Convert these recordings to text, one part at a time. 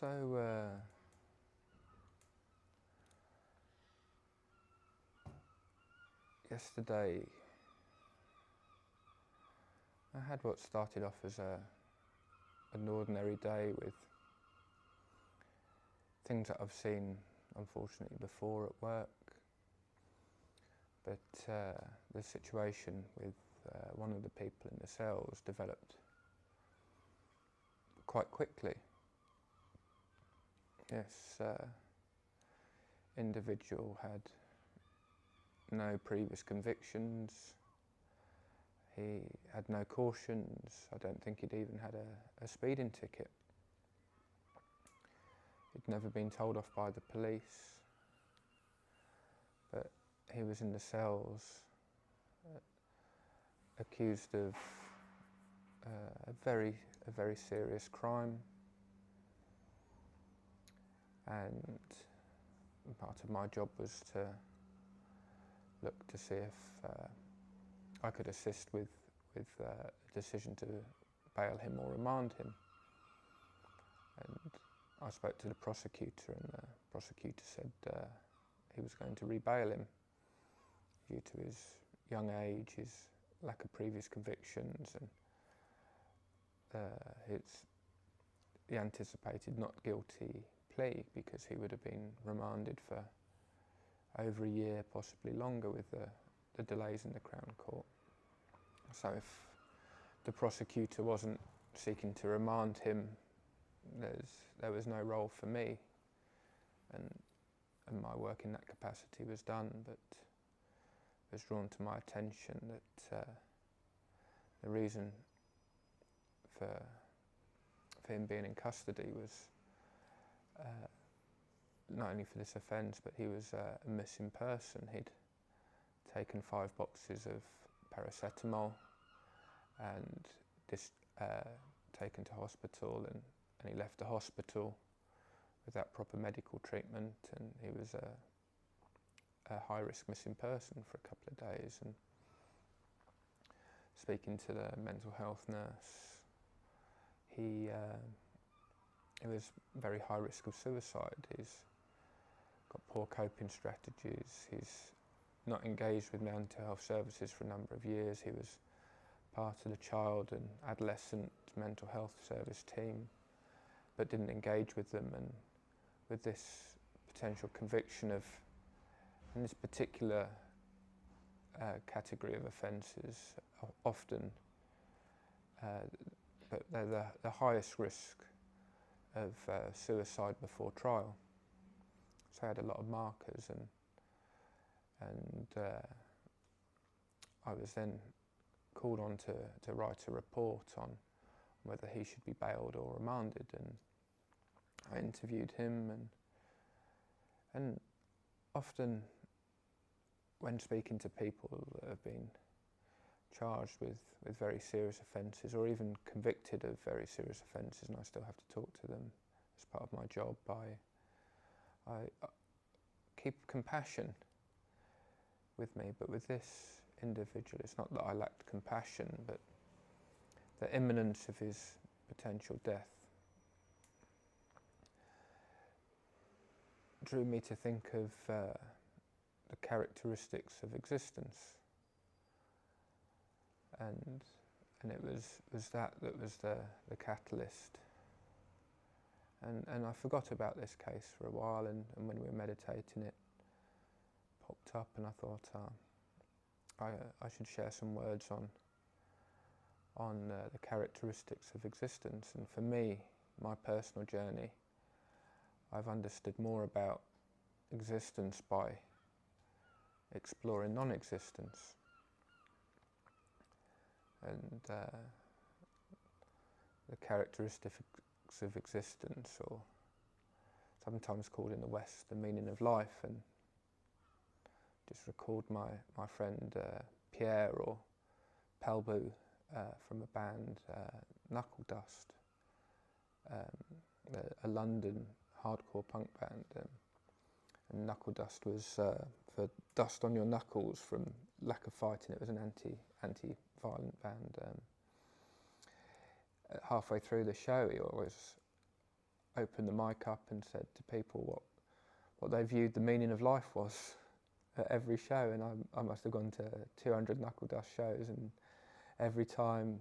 So, yesterday I had what started off as an ordinary day with things that I've seen unfortunately before at work, but the situation with one of the people in the cells developed quite quickly. This individual had no previous convictions, he had no cautions. I don't think he'd even had a speeding ticket. He'd never been told off by the police, but he was in the cells accused of a very serious crime, and part of my job was to look to see if I could assist with a decision to bail him or remand him. And I spoke to the prosecutor, and the prosecutor said he was going to re-bail him due to his young age, his lack of previous convictions, and the anticipated not guilty plea, because he would have been remanded for over a year, possibly longer, with the delays in the Crown Court. So if the prosecutor wasn't seeking to remand him, there was no role for me, and my work in that capacity was done. But it was drawn to my attention that the reason for him being in custody was not only for this offence, but he was a missing person. He'd taken 5 boxes of paracetamol and taken to hospital, and he left the hospital without proper medical treatment, and he was a high-risk missing person for a couple of days. And speaking to the mental health nurse, he was very high risk of suicide. He's got poor coping strategies. He's not engaged with mental health services for a number of years. He was part of the child and adolescent mental health service team, but didn't engage with them. And with this potential conviction in this particular category of offences, often but they're the highest risk of suicide before trial. So I had a lot of markers, and I was then called on to write a report on whether he should be bailed or remanded, and I interviewed him, and often when speaking to people that have been charged with very serious offences, or even convicted of very serious offences, and I still have to talk to them as part of my job, I keep compassion with me. But with this individual, it's not that I lacked compassion, but the imminence of his potential death drew me to think of the characteristics of existence, and it was that was the catalyst. And I forgot about this case for a while, and when we were meditating, it popped up, and I thought I should share some words on the characteristics of existence. And for me, my personal journey, I've understood more about existence by exploring non-existence. And the characteristics of existence, or sometimes called in the West the meaning of life, and just recalled my friend Pierre, or Pelbu, from a band, Knuckle Dust, a London hardcore punk band, and Knuckle Dust was for dust on your knuckles from lack of fighting. It was an anti-violent band. Halfway through the show, he always opened the mic up and said to people what they viewed the meaning of life was at every show, and I must have gone to 200 Knuckle Dust shows, and every time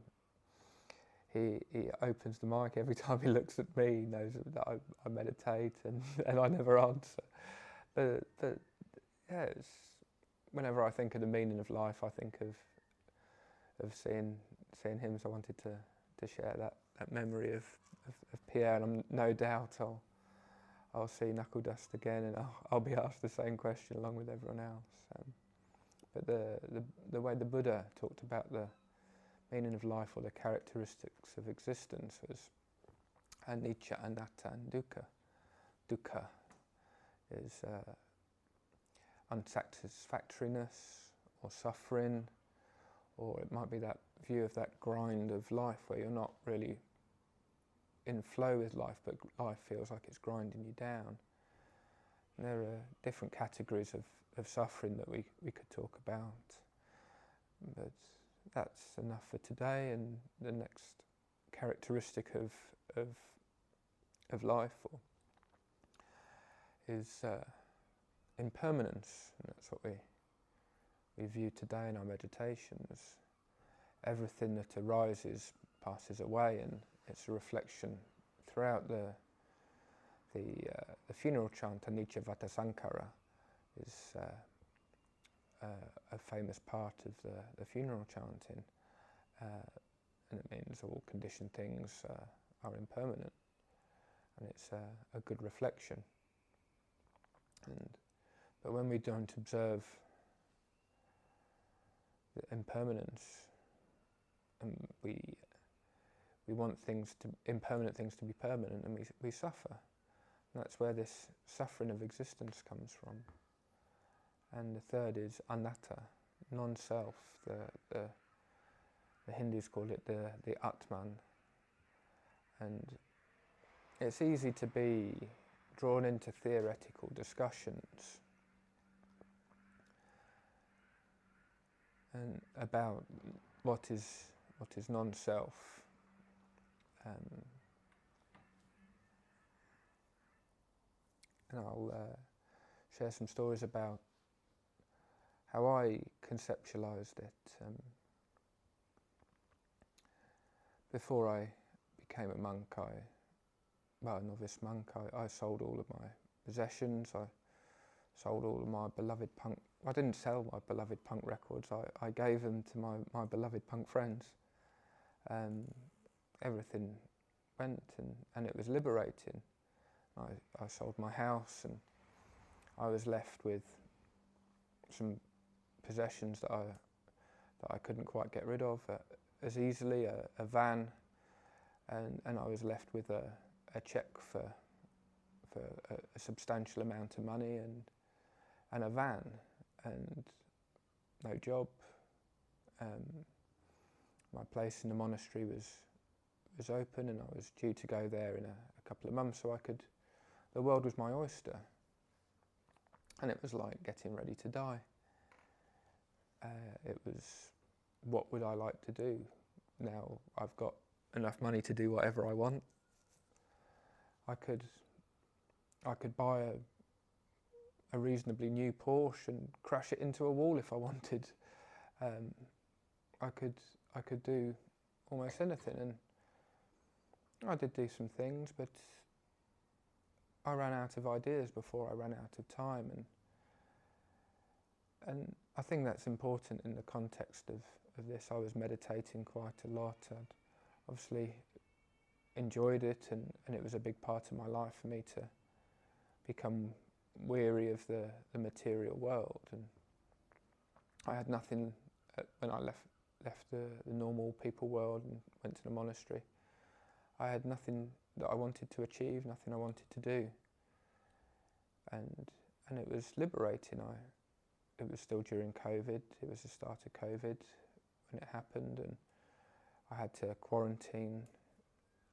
he opens the mic, every time he looks at me, he knows that I meditate, and I never answer. But yeah, whenever I think of the meaning of life, I think of seeing him. So I wanted to share that memory of Pierre, and I'm no doubt I'll see Knuckle Dust again, and I'll be asked the same question along with everyone else. But the way the Buddha talked about the meaning of life, or the characteristics of existence, was anicca, anatta, and dukkha. Dukkha is unsatisfactoriness or suffering, or it might be that view of that grind of life where you're not really in flow with life, but life feels like it's grinding you down. And there are different categories of suffering that we could talk about, but that's enough for today. And the next characteristic of life is impermanence, and that's what we view today in our meditations. Everything that arises passes away, and it's a reflection throughout the funeral chant. Anicca Vata Sankara is a famous part of the funeral chanting, and it means all conditioned things are impermanent, and it's a good reflection. But when we don't observe the impermanence, and we want impermanent things to be permanent, and we suffer. And that's where this suffering of existence comes from. And the third is anatta, non-self. The Hindus call it the Atman. And it's easy to be drawn into theoretical discussions and about what is non-self. And I'll share some stories about how I conceptualized it. Before I became a monk, a novice monk, I sold all of my possessions. I sold all of my beloved punk. I didn't sell my beloved punk records. I gave them to my beloved punk friends. Everything went, and it was liberating. I sold my house, and I was left with some possessions that I couldn't quite get rid of as easily, a van, and I was left with a cheque for a substantial amount of money, and a van, and no job. My place in the monastery was open, and I was due to go there in a couple of months, so the world was my oyster, and it was like getting ready to die. It was, what would I like to do? Now I've got enough money to do whatever I want. I could buy a reasonably new Porsche and crash it into a wall if I wanted. I could do almost anything, and I did do some things, but I ran out of ideas before I ran out of time, and I think that's important in the context of this. I was meditating quite a lot. I'd obviously enjoyed it, and it was a big part of my life for me to become weary of the material world. And I had nothing when I left the normal people world and went to the monastery. I had nothing that I wanted to achieve, nothing I wanted to do, and it was liberating. It was still during COVID. It was the start of COVID when it happened, and I had to quarantine,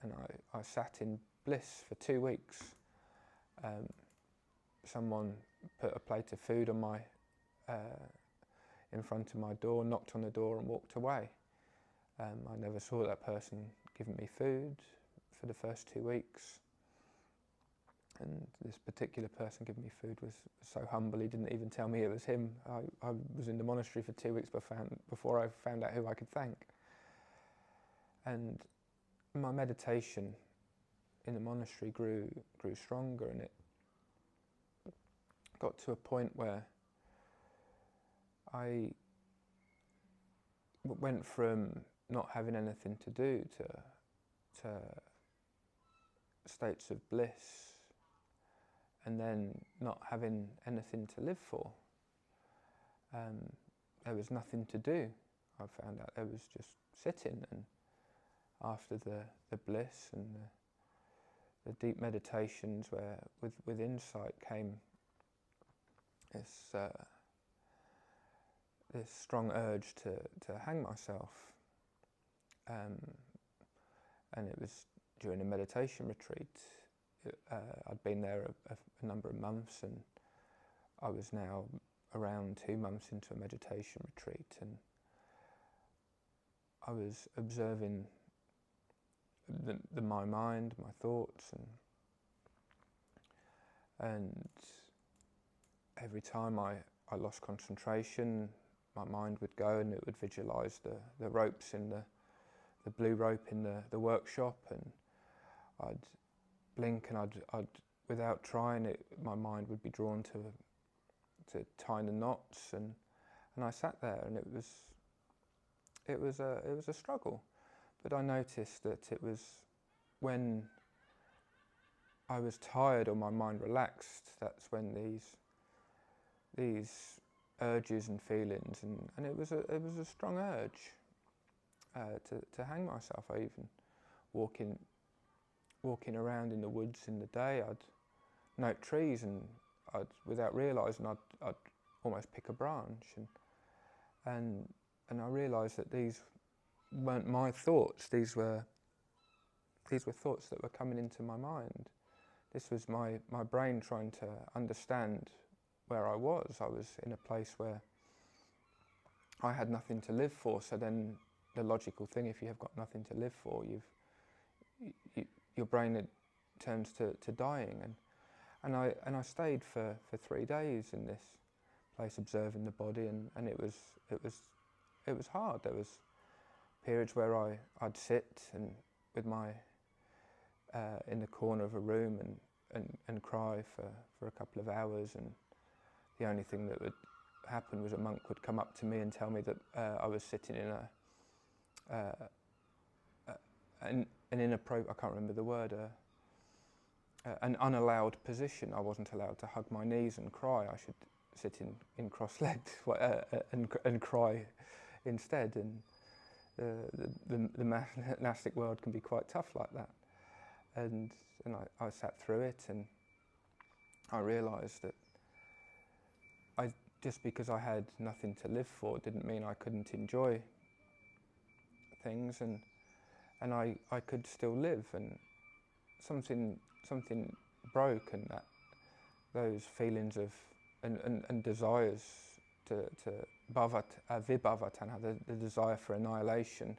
and I sat in bliss for 2 weeks. Someone put a plate of food on in front of my door, knocked on the door, and walked away. I never saw that person giving me food for the first 2 weeks. And this particular person giving me food was so humble, he didn't even tell me it was him. I was in the monastery for 2 weeks before I found out who I could thank. And my meditation in the monastery grew stronger, and it got to a point where I went from not having anything to do to states of bliss, and then not having anything to live for. There was nothing to do. I found out there was just sitting, and after the bliss and the deep meditations where with insight came this strong urge to hang myself. And it was during a meditation retreat. I'd been there a number of months, and I was now around 2 months into a meditation retreat, and I was observing my mind, my thoughts, and every time I lost concentration, my mind would go and it would visualise the ropes in the blue rope in the workshop, and I'd blink, and I'd without trying it, my mind would be drawn to tying the knots, and I sat there, and it was a struggle. But I noticed that it was when I was tired or my mind relaxed, that's when these urges and feelings, and it was a strong urge to hang myself. I even walking around in the woods in the day, I'd note trees, and I'd, without realising, I'd almost pick a branch, and I realised that these weren't my thoughts. These were thoughts that were coming into my mind. This was my brain trying to understand where I was. I was in a place where I had nothing to live for. So then the logical thing, if you have got nothing to live for, your brain turns to dying. And I stayed for 3 days in this place observing the body, and it was hard. There was periods where I'd sit and with my in the corner of a room and cry for a couple of hours, and the only thing that would happen was a monk would come up to me and tell me that I was sitting in an inappropriate, I can't remember the word, an unallowed position. I wasn't allowed to hug my knees and cry. I should sit in cross-legged and cry instead. And the monastic world can be quite tough like that. And I sat through it, and I realised that just because I had nothing to live for didn't mean I couldn't enjoy things, and I could still live, and something broke, and that those feelings of and desires to vibhavatana, the desire for annihilation,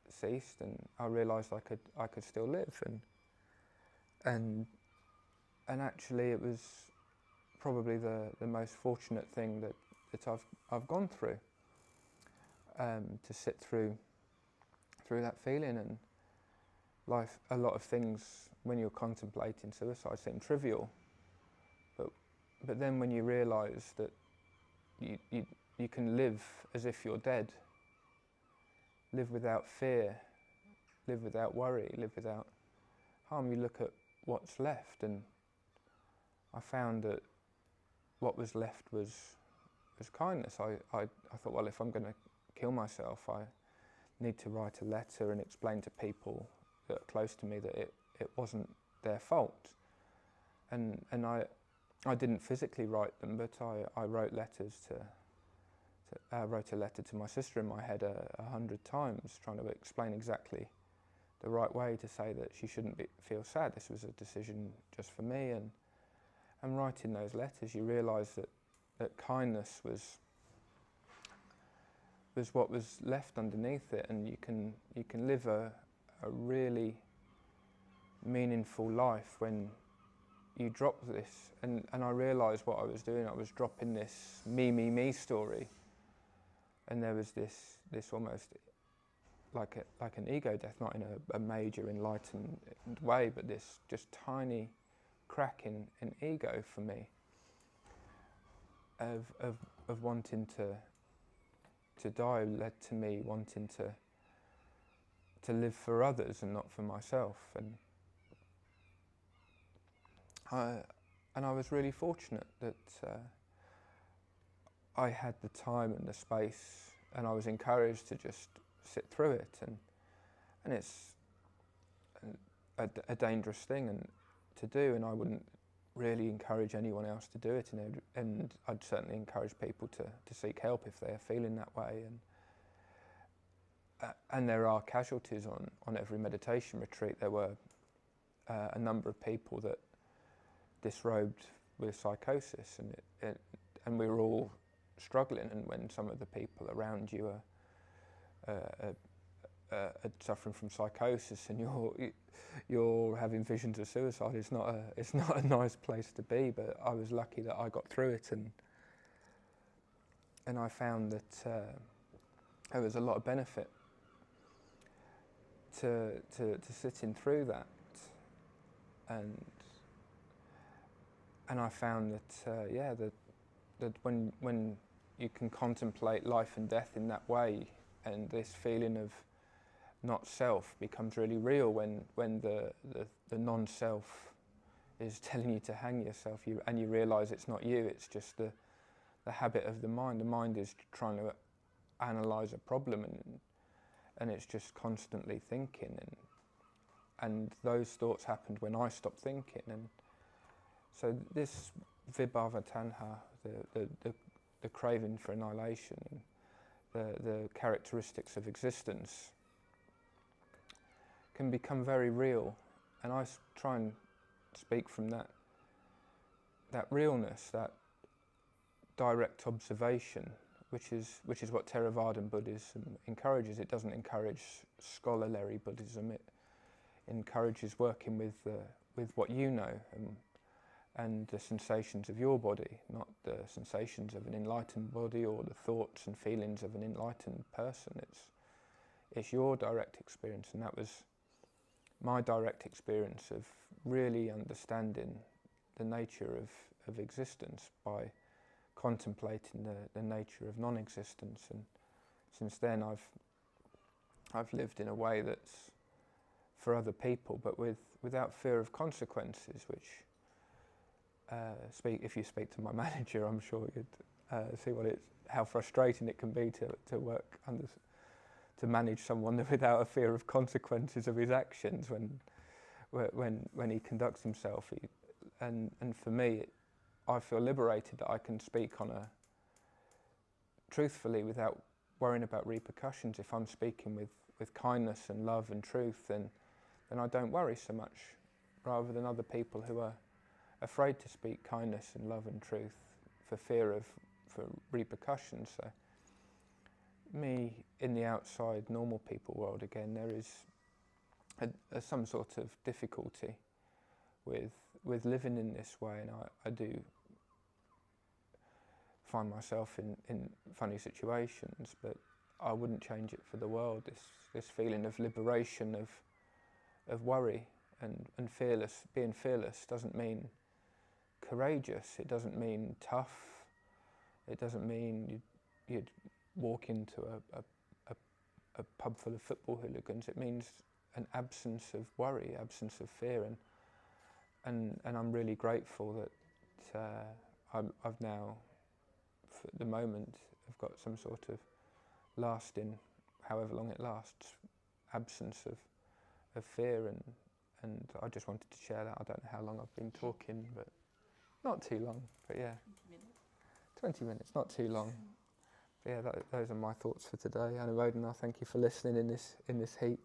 ceased, and I realised I could still live, and actually it was probably the most fortunate thing that I've gone through, to sit through that feeling. And life, a lot of things when you're contemplating suicide seem trivial, but then when you realise that you can live as if you're dead, live without fear, live without worry, live without harm, you look at what's left, and I found that what was left was kindness. I thought, well, if I'm going to kill myself, I need to write a letter and explain to people that are close to me that it wasn't their fault. And I didn't physically write them, but I wrote letters I wrote a letter to my sister in my head 100 times, trying to explain exactly the right way to say that she shouldn't feel sad. This was a decision just for me, and writing those letters, you realise that kindness was what was left underneath it, and you can live a really meaningful life when you drop this. And I realised what I was doing. I was dropping this me story, and there was this almost like an ego death, not in a major enlightened way, but this just tiny crack in ego for me of wanting to die led to me wanting to live for others and not for myself. And I was really fortunate that I had the time and the space, and I was encouraged to just sit through it. And it's a dangerous thing to do, and I wouldn't really encourage anyone else to do it. And I'd certainly encourage people to seek help if they're feeling that way. And there are casualties on every meditation retreat. There were a number of people that disrobed with psychosis, and we were all struggling. And when some of the people around you are suffering from psychosis, and you're having visions of suicide, it's not a nice place to be. But I was lucky that I got through it, and I found that there was a lot of benefit to sitting through that, and I found that that when you can contemplate life and death in that way, and this feeling of not self becomes really real when the non-self is telling you to hang yourself, and you realise it's not you, it's just the habit of the mind. The mind is trying to analyse a problem, and it's just constantly thinking, and those thoughts happened when I stopped thinking. And so this vibhava tanha, the craving for annihilation, and the characteristics of existence, can become very real. And I try and speak from that realness, that direct observation, which is what Theravadan Buddhism encourages. It doesn't encourage scholarly Buddhism. It encourages working with what you know and the sensations of your body, not the sensations of an enlightened body or the thoughts and feelings of an enlightened person. It's your direct experience, and that was my direct experience of really understanding the nature of existence by contemplating the nature of non-existence. And since then I've lived in a way that's for other people, but without fear of consequences, which if you speak to my manager, I'm sure you'd see how frustrating it can be to work under, to manage someone without a fear of consequences of his actions when he conducts himself. And for me, I feel liberated that I can speak truthfully without worrying about repercussions. If I'm speaking with kindness and love and truth, then I don't worry so much, rather than other people who are afraid to speak kindness and love and truth for fear of repercussions. So me, in the outside normal people world, again, there is some sort of difficulty with living in this way, and I do find myself in funny situations, but I wouldn't change it for the world. This feeling of liberation, of worry and fearless. Being fearless doesn't mean courageous, it doesn't mean tough, it doesn't mean you'd walk into a pub full of football hooligans. It means an absence of worry, absence of fear, and I'm really grateful that I've now, for the moment, I've got some sort of lasting, however long it lasts, absence of fear, and I just wanted to share that. I don't know how long I've been talking, but not too long, but yeah. 20 minutes, not too long. But yeah, those are my thoughts for today. Anna Rodin, I thank you for listening in this heat.